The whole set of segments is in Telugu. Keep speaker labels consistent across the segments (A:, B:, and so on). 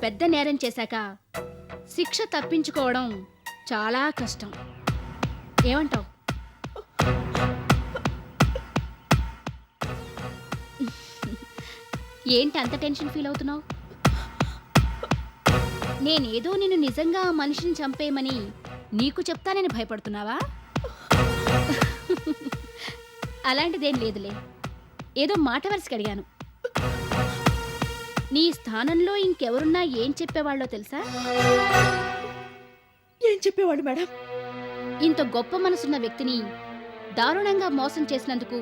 A: పెద్ద నేరం చేశాక శిక్ష తప్పించుకోవడం చాలా కష్టం. ఏమంటావ్? ఏంటి అంత టెన్షన్ ఫీల్ అవుతున్నావు? నేనేదో నిన్ను నిజంగా ఆ మనిషిని చంపేయమని నీకు చెప్తానని భయపడుతున్నావా? అలాంటిదేం లేదులే, ఏదో మాట వరుసకి అడిగాను. నీ స్థానంలో ఇంకెవరున్నా ఏం చెప్పేవాళ్ళో తెలుసా?
B: ఏం చెప్పేవాడు మేడం?
A: ఇంత గొప్ప మనసున్న వ్యక్తిని దారుణంగా మోసం చేసినందుకు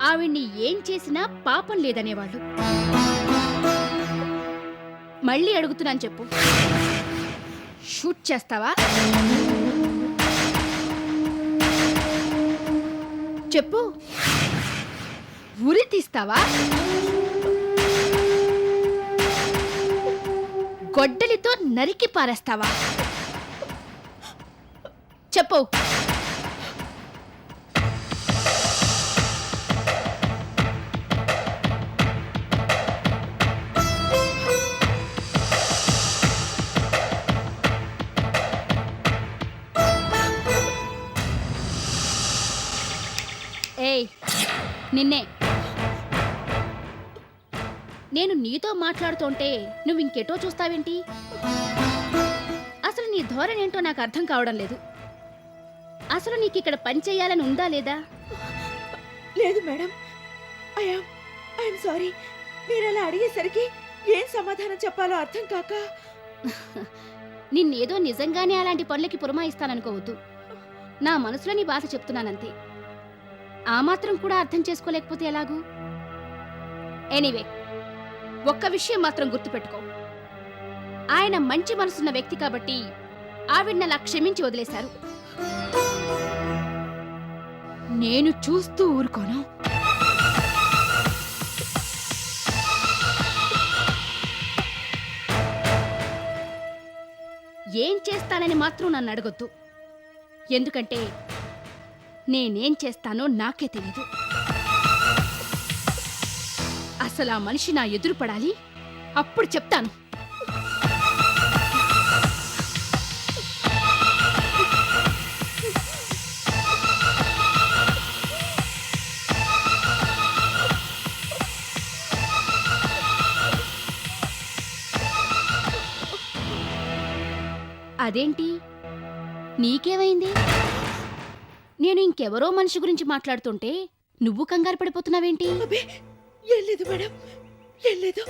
A: ఆవిడ్ని ఏం చేసినా పాపం లేదనేవాళ్ళు. మళ్ళీ అడుగుతున్నాను, చెప్పు. షూట్ చేస్తావా? చెప్పు. ఉరి తీస్తావా? గొడ్డలితో నరికి పారేస్తావా? చెప్పు. ఏయ్, నిన్నే. నేను నీతో మాట్లాడుతుంటే నువ్వు ఇంకెటో చూస్తావేంటి? అసలు నీ ధోరణి ఏంటో నాకు అర్థం కావడం లేదు. అసలు నీకు ఇక్కడ పని చేయాలని ఉందా లేదా?
B: లేదు మేడం. I'm sorry. మీరు అలా అడిగేసరికి ఏం సమాధానం చెప్పాలో అర్థం కాక.
A: నిన్నేదో నిజంగానే అలాంటి పనులకి పురమాయిస్తాననుకోవద్దు. నా మనసులో నీ బాధ చెప్తున్నానంతే. ఆ మాత్రం కూడా అర్థం చేసుకోలేకపోతే ఎలాగూ? ఎనీవే, ఒక్క విషయం మాత్రం గుర్తుపెట్టుకో. ఆయన మంచి మనసున్న వ్యక్తి కాబట్టి ఆవిడ్నలా క్షమించి వదిలేశారు. నేను చూస్తూ ఊరుకోను. ఏం చేస్తానని మాత్రం నన్ను అడగొద్దు. ఎందుకంటే నేనేం చేస్తానో నాకే తెలీదు. అసలు ఆ మనిషి నా ఎదురు పడాలి, అప్పుడు చెప్తాను. అదేంటి, నీకేమైంది? నేను ఇంకెవరో మనిషి గురించి మాట్లాడుతుంటే నువ్వు కంగారు పడిపోతున్నావేంటి?
B: అబ్బే, ఏం లేదు మేడం, ఏం లేదు.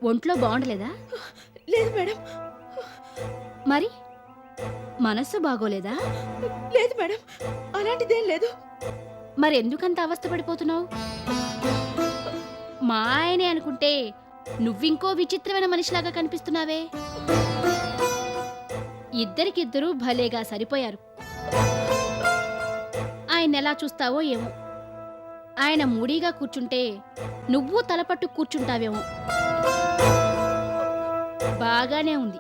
A: ఒంట్లో బాగుండలేదా?
B: లేదు మేడం.
A: మరి మనస్సు బాగోలేదా?
B: లేదు మేడం, అలాంటిదేం లేదు.
A: మరెందుకంత అవస్థపడిపోతున్నావు? మా ఆయనే అనుకుంటే నువ్వింకో విచిత్రమైన మనిషిలాగా కనిపిస్తున్నావే. ఇద్దరికిద్దరూ భలేగా సరిపోయారు. ఆయన ఎలా చూస్తావో ఏమో. ఆయన మూడీగా కూర్చుంటే నువ్వు తలపట్టు కూర్చుంటావేమో. బాగానే ఉంది,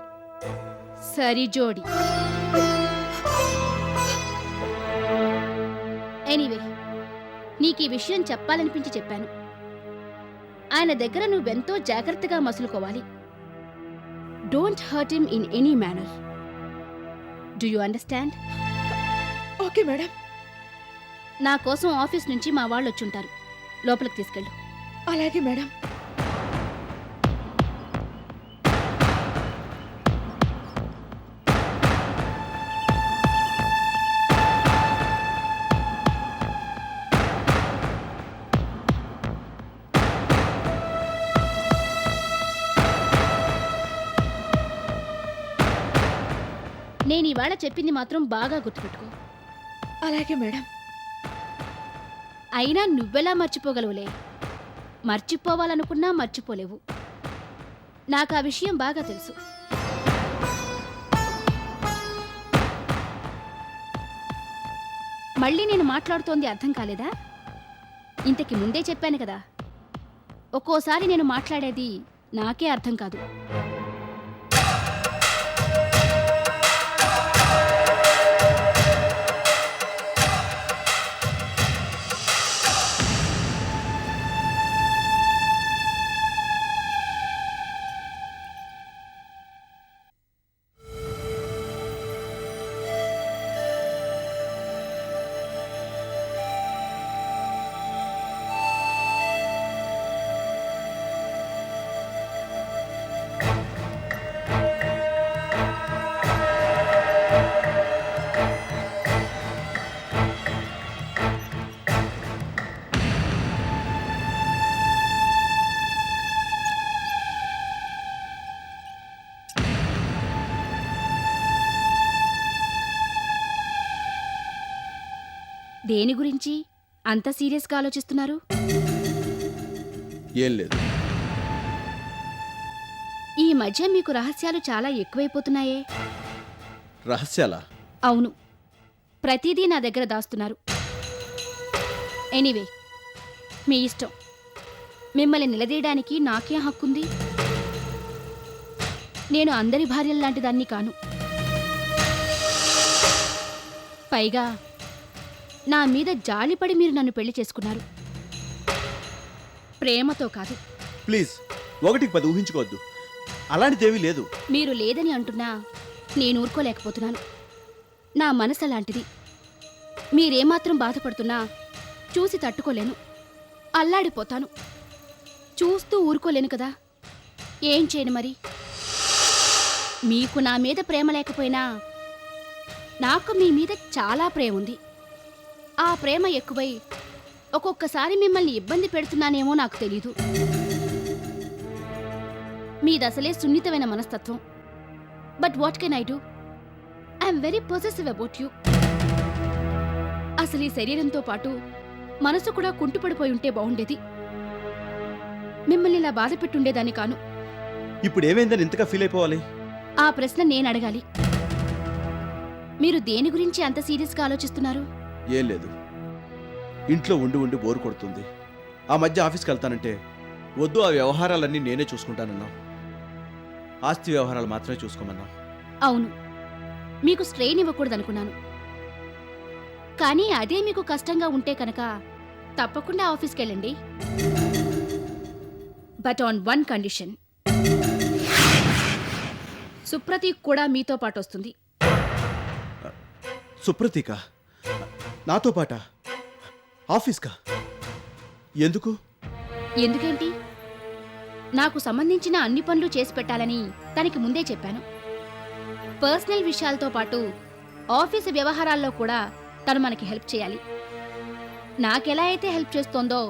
A: సరిజోడి. ఎనీవే, నీకీ విషయం చెప్పాలనిపించి చెప్పాను. ఆయన దగ్గర నువ్వెంతో జాగ్రత్తగా మసులుకోవాలి. Don't hurt him in any manner. Do you understand?
B: Okay madam.
A: నా కోసం ఆఫీస్ నుంచి మా వాళ్ళు వచ్చుంటారు, లోపలికి తీసుకెళ్ళు.
B: అలాగే మేడం.
A: నేనివాళ చెప్పింది మాత్రం బాగా గుర్తుపెట్టుకో.
B: అలాగే మేడం.
A: అయినా నువ్వెలా మర్చిపోగలవులే? మర్చిపోవాలనుకున్నా మర్చిపోలేవు. నాకు ఆ విషయం బాగా తెలుసు. మళ్ళీ నేను మాట్లాడుతోంది అర్థం కాలేదా? ఇంతకి ముందే చెప్పాను కదా, ఒక్కోసారి నేను మాట్లాడేది నాకే అర్థం కాదు. దేని గురించి అంత సీరియస్గా ఆలోచిస్తున్నారు?
C: ఏం లేదు.
A: ఈ మధ్య మీకు రహస్యాలు చాలా ఎక్కువైపోతున్నాయే.
C: రహస్యాలా?
A: అవును, ప్రతిదీ నా దగ్గర దాస్తున్నారు. ఎనీవే, మీ ఇష్టం. మిమ్మల్ని నిలదీయడానికి నాకేం హక్కుంది? నేను అందరి భార్యల్లాంటి దాన్ని కాను. పైగా నా మీద జాలిపడి మీరు నన్ను పెళ్లి చేసుకున్నారు. ప్రేమతో కాదు.
C: ప్లీజ్, 1కి 10 ఊహించుకోవద్దు. అలాంటిదేమీ లేదు.
A: మీరు లేదని అంటున్నా నేను ఊరుకోలేకపోతున్నాను. నా మనసు అలాంటిది. మీరేమాత్రం బాధపడుతున్నా చూసి తట్టుకోలేను. అల్లాడిపోతాను. చూస్తూ ఊరుకోలేను కదా. ఏం చేయను మరి? మీకు నా మీద ప్రేమ లేకపోయినా నాకు మీ మీద చాలా ప్రేమ ఉంది. ఆ ప్రేమ ఎక్కువై ఒక్కొక్కసారి మిమ్మల్ని ఇబ్బంది పెడుతున్నానేమో నాకు తెలీదు. మీదసలే సున్నితమైన మనస్తత్వం. But what can I do? I'm very possessive about you. అసలు ఈ శరీరంతో పాటు మనసు కూడా కుంటుపడిపోయి ఉంటే బాగుండేది. మిమ్మల్ని ఇలా బాధ పెట్టుండేదాన్ని కాను.
C: ఇప్పుడు ఏమైందని ఇంతగా ఫీల్ అయిపోవాలి?
A: ఆ ప్రశ్న నేను అడగాలి. మీరు దేని గురించి అంత సీరియస్గా ఆలోచిస్తున్నారు?
C: ఏం లేదు. ఇంట్లో ఉండి ఉండి బోరు కొడుతుంది. ఆ మధ్య ఆఫీస్కి వెళ్తానంటే వద్దు, ఆ వ్యవహారాలన్నీ నేనే చూసుకుంటానన్నా. ఆస్తి వ్యవహారాలు మాత్రమే చూసుకోమన్నా.
A: అవును, మీకు స్ట్రెయిన్ ఇవ్వకూడదనుకున్నాను. కానీ అదే మీకు కష్టంగా ఉంటే కనుక తప్పకుండా ఆఫీస్కి వెళ్ళండి. But on one condition. Supratik కూడా మీతో పాటు వస్తుంది.
C: సుప్రతీక నాతో పాట ఆఫీస్కా? ఎందుకు?
A: ఎందుకేంటి? నాకు సంబంధించిన అన్ని పనులు చేసి పెట్టాలని తనకి ముందే చెప్పాను. పర్సనల్ విషయాలతో పాటు ఆఫీసు వ్యవహారాల్లో కూడా తను మనకి హెల్ప్ చేయాలి. నాకెలా అయితే హెల్ప్ చేస్తోందో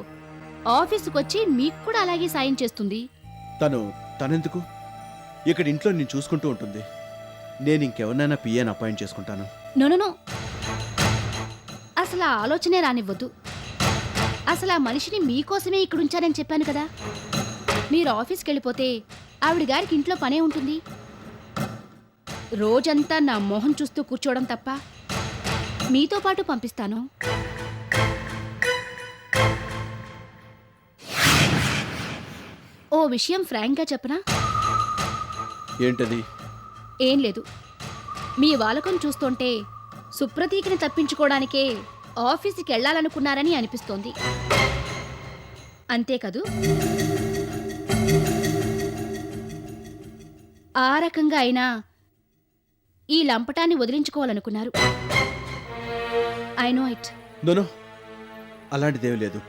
A: ఆఫీసుకొచ్చి మీకు కూడా అలాగే సాయం చేస్తుంది.
C: తనెందుకు? ఇక్కడ ఇంట్లో నేను చూసుకుంటూ ఉంటుంది. నేను ఇంకెవరినైనా పిఏని అపాయింట్ చేసుకుంటాను.
A: నో, అసలు ఆ ఆలోచనే రానివ్వద్దు. అసలు ఆ మనిషిని మీకోసమే ఇక్కడుంచానని చెప్పాను కదా. మీరు ఆఫీస్కి వెళ్ళిపోతే ఆవిడ గారికి ఇంట్లో పనే ఉంటుంది. రోజంతా నా మొహం చూస్తూ కూర్చోవడం తప్ప. మీతో పాటు పంపిస్తాను. ఓ విషయం ఫ్రాంక్గా చెప్పనా?
C: ఏంటది?
A: ఏం లేదు. మీ వాలకం చూస్తుంటే సుప్రతీకని తప్పించుకోవడానికే ఆఫీసుకి వెళ్ళాలనుకున్నారని అనిపిస్తోంది. అంతే కదూ? ఆ రకంగా అయినా ఈ లంపటాన్ని వదిలించుకోవాలనుకున్నారు. I know it.
C: నో, అలాంటిదేమీ లేదు.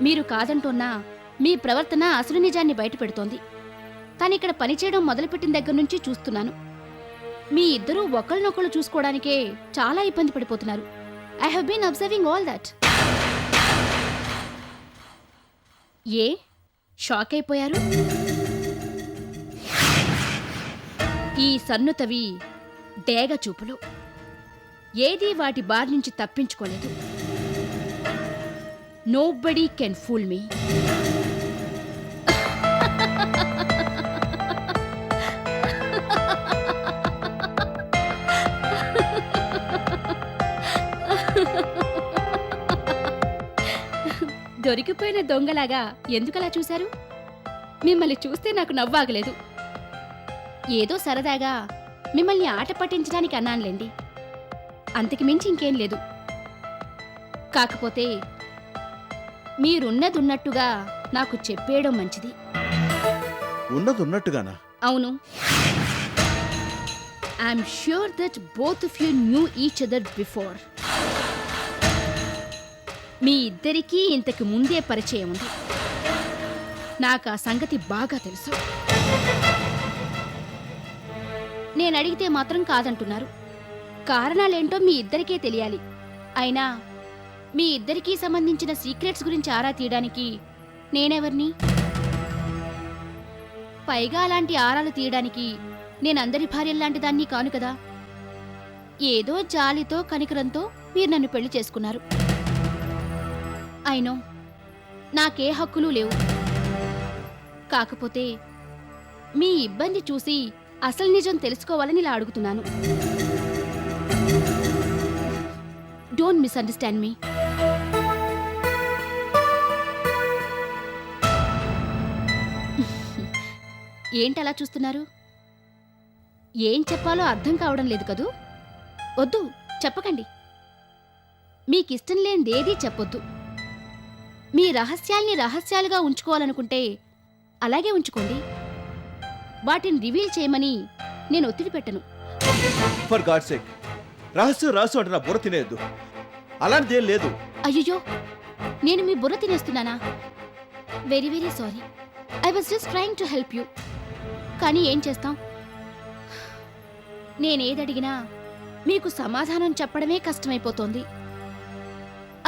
A: మీరు కాదంటున్నా మీ ప్రవర్తన అసలు నిజాన్ని బయటపెడుతోంది. తనిక్కడ పనిచేయడం మొదలుపెట్టిన దగ్గర నుంచి చూస్తున్నాను. మీ ఇద్దరూ ఒకళ్ళనొకళ్ళు చూసుకోవడానికే చాలా ఇబ్బంది పడిపోతున్నారు. I have been observing all that. ఏ షాక్ అయిపోయారు? ఈ సన్నుతవి డేగ చూపులు ఏదీ వాటి బారి నుంచి తప్పించుకోలేదు. Nobody can fool me. దొరికిపోయిన దొంగలాగా ఎందుకలా చూశారు? మిమ్మల్ని చూస్తే నాకు నవ్వాగలేదు. ఏదో సరదాగా మిమ్మల్ని ఆట పట్టించడానికి అన్నానులేండి. అంతకు మించి ఇంకేం లేదు. కాకపోతే మీరున్నదున్నట్టుగా నాకు చెప్పేయడం మంచిది.
C: ఉన్నదున్నట్టుగానా?
A: అవును. I'm sure that both of you knew each other before. మీ ఇద్దరికీ ఇంతకు ముందే పరిచయం ఉంది. నాకు ఆ సంగతి బాగా తెలుసు. నేను అడిగితే మాత్రం కాదంటున్నారు. కారణాలేంటో మీ ఇద్దరికే తెలియాలి. అయినా మీ ఇద్దరికీ సంబంధించిన సీక్రెట్స్ గురించి ఆరా తీయడానికి నేనెవర్ని? పైగా అలాంటి ఆరాలు తీయడానికి నేనందరి భార్యల్లాంటి దాన్ని కాను కదా. ఏదో జాలితో కనికరంతో మీరు నన్ను పెళ్లి చేసుకున్నారు. అయినో నాకే హక్కులు లేవు. కాకపోతే మీ ఇబ్బంది చూసి అసలు నిజం తెలుసుకోవాలని ఇలా అడుగుతున్నాను. డోంట్ మిస్అండర్స్టాండ్ మీ. ఏంటలా చూస్తున్నారు? ఏం చెప్పాలో అర్థం కావడం లేదు కదూ? వద్దు, చెప్పకండి. మీకిష్టం లేనిదేదీ చెప్పొద్దు. మీ రహస్యాల్ని రహస్యాలుగా ఉంచుకోవాలనుకుంటే అలాగే ఉంచుకోండి. వాటిని రివీల్ చేయమని నేను ఒత్తిడి పెట్టను.
C: ఫర్ గాడ్ సేక్, రహస్యం రహస్యం అంటే నా బుర్ర తినేయద్దు. అలాంటిదేం లేదు.
A: అయ్యో, నేను మీ బుర్ర తినేస్తున్నానా? Very very sorry. I was just trying to help you. కానీ ఏం చేస్తాం? నేనేదడిగినా మీకు సమాధానం చెప్పడమే కష్టమైపోతోంది.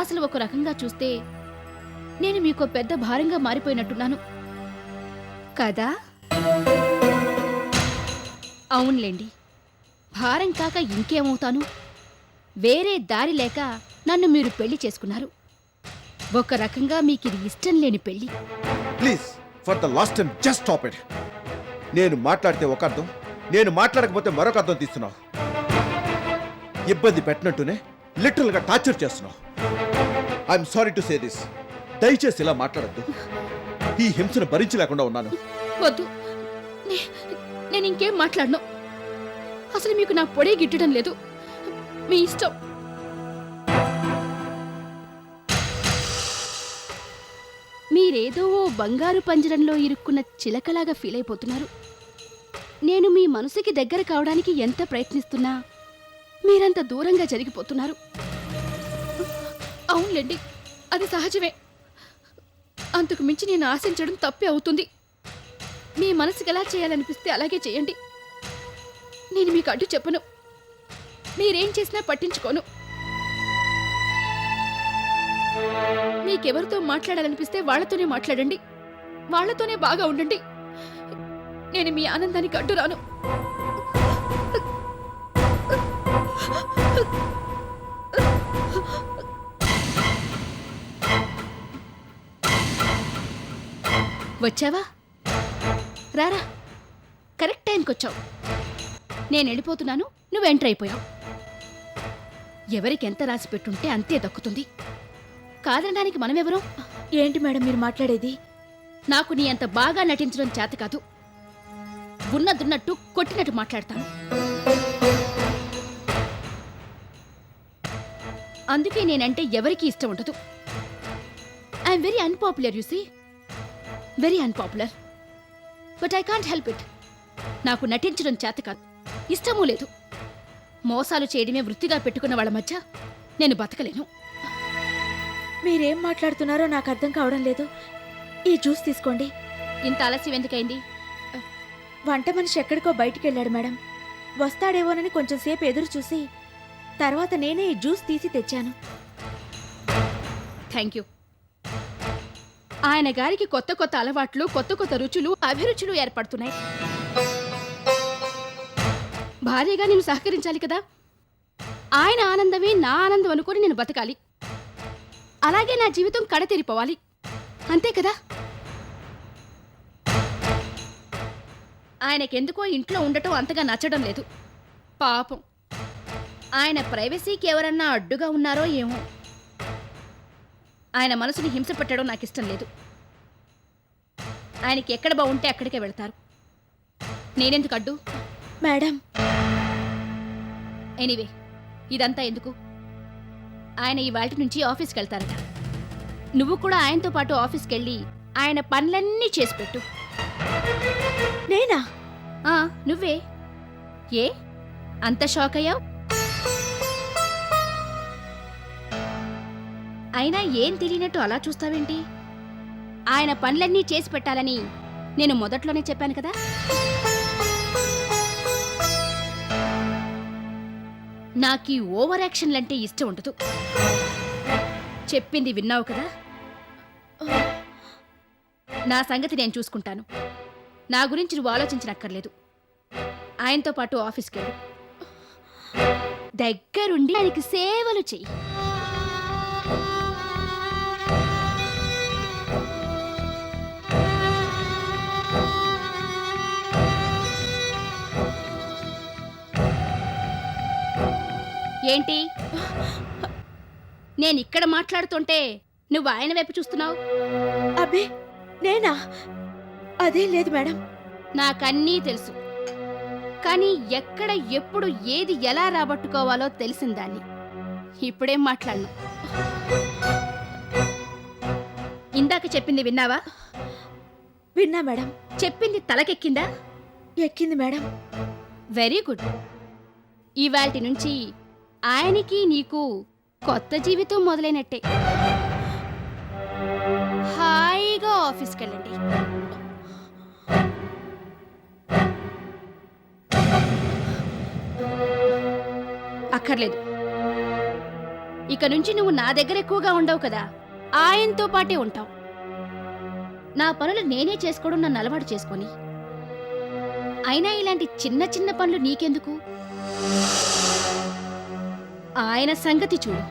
A: అసలు ఒక రకంగా చూస్తే నేను మీకు పెద్ద భారంగా మారిపోయినట్టున్నాను కదా? అవునులేండి, భారం కాక ఇంకేమవుతాను? వేరే దారి లేక నన్ను మీరు పెళ్లి చేసుకున్నారు. ఒక రకంగా మీకిది ఇష్టం లేని పెళ్లి.
C: Please, for the last time just stop it. నేను మాట్లాడితే ఒక అర్థం, నేను మాట్లాడకపోతే మరొక అర్థం తీస్తున్నావు. ఇబ్బంది పెట్టినట్టునే లిటరల్ గా టార్చర్ చేస్తున్నావు. I'm sorry to say this. దయచేసి ఇలా మాట్లాడద్దు. ఈ హింసను భరించలేకుండా ఉన్నాను.
A: వద్దు, నేను ఇంకేం మాట్లాడను. అసలు మీకు నా పొడే గిట్టడం లేదు. మీ ఇష్టం. మీరేదో ఓ బంగారు పంజరంలో ఇరుక్కున్న చిలకలాగా ఫీల్ అయిపోతున్నారు. నేను మీ మనసుకి దగ్గర కావడానికి ఎంత ప్రయత్నిస్తున్నా మీరంత దూరంగా జరిగిపోతున్నారు. అవునులేండి, అది సహజమే. అంతకు మించి నేను ఆశించడం తప్పే అవుతుంది. మీ మనసుకి ఎలా చేయాలనిపిస్తే అలాగే చేయండి. నేను మీకు అడ్డు చెప్పను. మీరేం చేసినా పట్టించుకోను. మీకెవరితో మాట్లాడాలనిపిస్తే వాళ్లతోనే మాట్లాడండి. వాళ్లతోనే బాగా ఉండండి. నేను మీ ఆనందానికి అడ్డు రాను. వచ్చావా? రారా, కరెక్ట్ టైంకి వచ్చావు. నేను వెళ్ళిపోతున్నాను, నువ్వు ఎంటర్ అయిపోయావు. ఎవరికి ఎంత రాసి పెట్టుంటే అంతే దక్కుతుంది. కాదనడానికి మనమెవరో?
B: ఏంటి మేడం మీరు మాట్లాడేది?
A: నాకు నీ అంత బాగా నటించడం చేత కాదు. ఉన్నదున్నట్టు కొట్టినట్టు మాట్లాడతాను. అందుకే నేనంటే ఎవరికీ ఇష్టం ఉండదు. I'm very unpopular, you see, very unpopular. But I can't help it. నాకు నటించడం చేత కాదు, ఇష్టమూ లేదు. మోసాలు చేయడమే వృత్తిగా పెట్టుకున్న వాళ్ళ మధ్య నేను బతకలేను.
B: మీరేం మాట్లాడుతున్నారో నాకు అర్థం కావడం లేదు. ఈ జ్యూస్ తీసుకోండి.
A: ఇంత ఆలస్యం ఎందుకైంది?
B: వంట మనిషి ఎక్కడికో బయటికి వెళ్ళాడు మేడం. వస్తాడేమోనని కొంచెం సేపు ఎదురు చూసి తర్వాత నేనే ఈ జ్యూస్ తీసి తెచ్చాను.
A: Thank you. ఆయన గారికి కొత్త కొత్త అలవాట్లు, కొత్త కొత్త రుచులు, అభిరుచులు ఏర్పడుతున్నాయి. భార్యగా నేను సహకరించాలి కదా. ఆయన ఆనందమే నా ఆనందం అనుకొని నేను బతకాలి. అలాగే నా జీవితం కడతెరిపోవాలి. అంతే కదా? ఆయనకెందుకో ఇంట్లో ఉండటం అంతగా నచ్చడం లేదు. పాపం, ఆయన ప్రైవసీకి ఎవరన్నా అడ్డుగా ఉన్నారో ఏమో. ఆయన మనసుని హింస పెట్టడం నాకు ఇష్టం లేదు. ఆయనకి ఎక్కడ బాగుంటే అక్కడికే వెళ్తారు. నేనెందుకు అడ్డు?
B: మేడం,
A: ఎనీవే, ఇదంతా ఎందుకు? ఆయన ఇవాల్టి నుంచి ఆఫీస్కి వెళ్తారట. నువ్వు కూడా ఆయనతో పాటు ఆఫీస్కి వెళ్ళి ఆయన పనులన్నీ చేసి పెట్టు.
B: నేనా?
A: నువ్వే. ఏ అంత షాక్ అయ్యావు? అయినా ఏం తెలియనట్టు అలా చూస్తావేంటి? ఆయన పనులన్నీ చేసి పెట్టాలని నేను మొదట్లోనే చెప్పాను కదా. నాకీ ఓవర్ యాక్షన్లంటే ఇష్టం ఉండదు. చెప్పింది విన్నావు కదా. నా సంగతి నేను చూసుకుంటాను. నా గురించి నువ్వు ఆలోచించనక్కర్లేదు. ఆయనతో పాటు ఆఫీస్కి వెళ్ళు. దగ్గరుండి ఆయనకి సేవలు చెయ్యి. ఏంటి నేను ఇక్కడ మాట్లాడుతుంటే నువ్వు ఆయన వైపు చూస్తున్నావు?
B: అబ్బే నేనా? అదేం లేదు మేడం.
A: నాకన్నీ తెలుసు, కానీ ఎక్కడ ఎప్పుడు ఏది ఎలా రాబట్టుకోవాలో తెలిసిందాన్ని. ఇప్పుడేం మాట్లాడను. ఇందాక చెప్పింది విన్నావా?
B: విన్నా మేడం.
A: చెప్పింది తలకెక్కిందా?
B: ఎక్కింది మేడం.
A: Very good. ఇవాల్టి నుంచి ఆయనకి నీకు కొత్త జీవితం మొదలైనట్టే. హాయిగా ఆఫీస్కి వెళ్ళండి. అక్కర్లేదు, ఇక నుంచి నువ్వు నా దగ్గర ఎక్కువగా ఉండవు కదా, ఆయనతో పాటే ఉంటావు. నా పనులు నేనే చేసుకోవడం నన్ను అలవాటు చేసుకొని, అయినా ఇలాంటి చిన్న చిన్న పనులు నీకెందుకు? ఆయన సంగతి చూడు.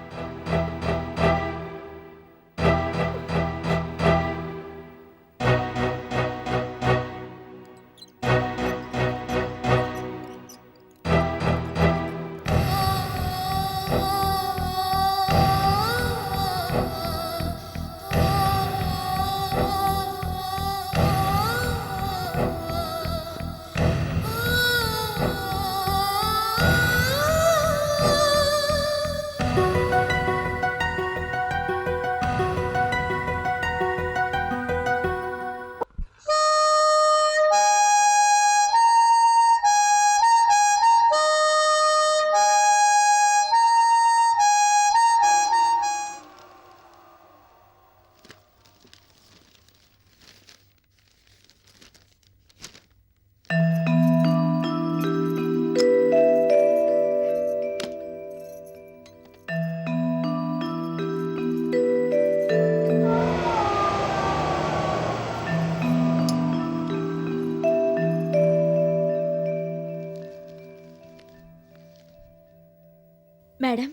B: మేడం,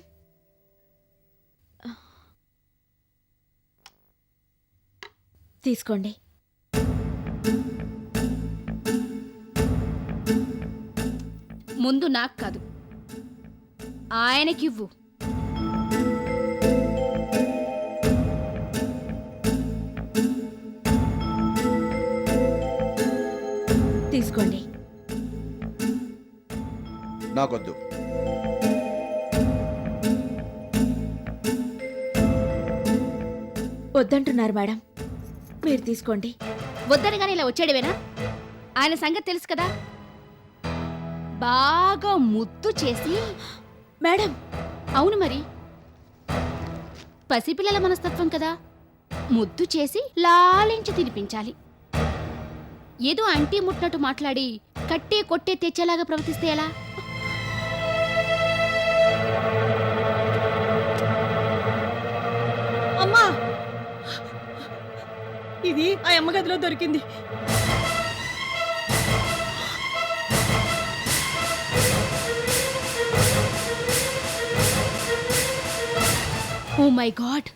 B: తీసుకోండి.
A: ముందు నాకు కాదు, ఆయనకివ్వు.
B: తీసుకోండి.
C: నాకొద్దు.
B: వద్దంటున్నారు మేడం, మీరు తీసుకోండి.
A: వద్దనగానే ఇలా వచ్చాడేవేనా? ఆయన సంగతి తెలుసు కదా, బాగా ముద్దు చేసి.
B: మేడం,
A: అవును మరి, పసిపిల్లల మనస్తత్వం కదా, ముద్దు చేసి లాలించి తినిపించాలి. ఏదో అంటీ ముట్టినట్టు మాట్లాడి కట్టే కొట్టే తెచ్చేలాగా ప్రవర్తిస్తే ఎలా?
D: అమ్మా, ఇది ఆ అమ్మ గదిలో దొరికింది.
A: Oh my God,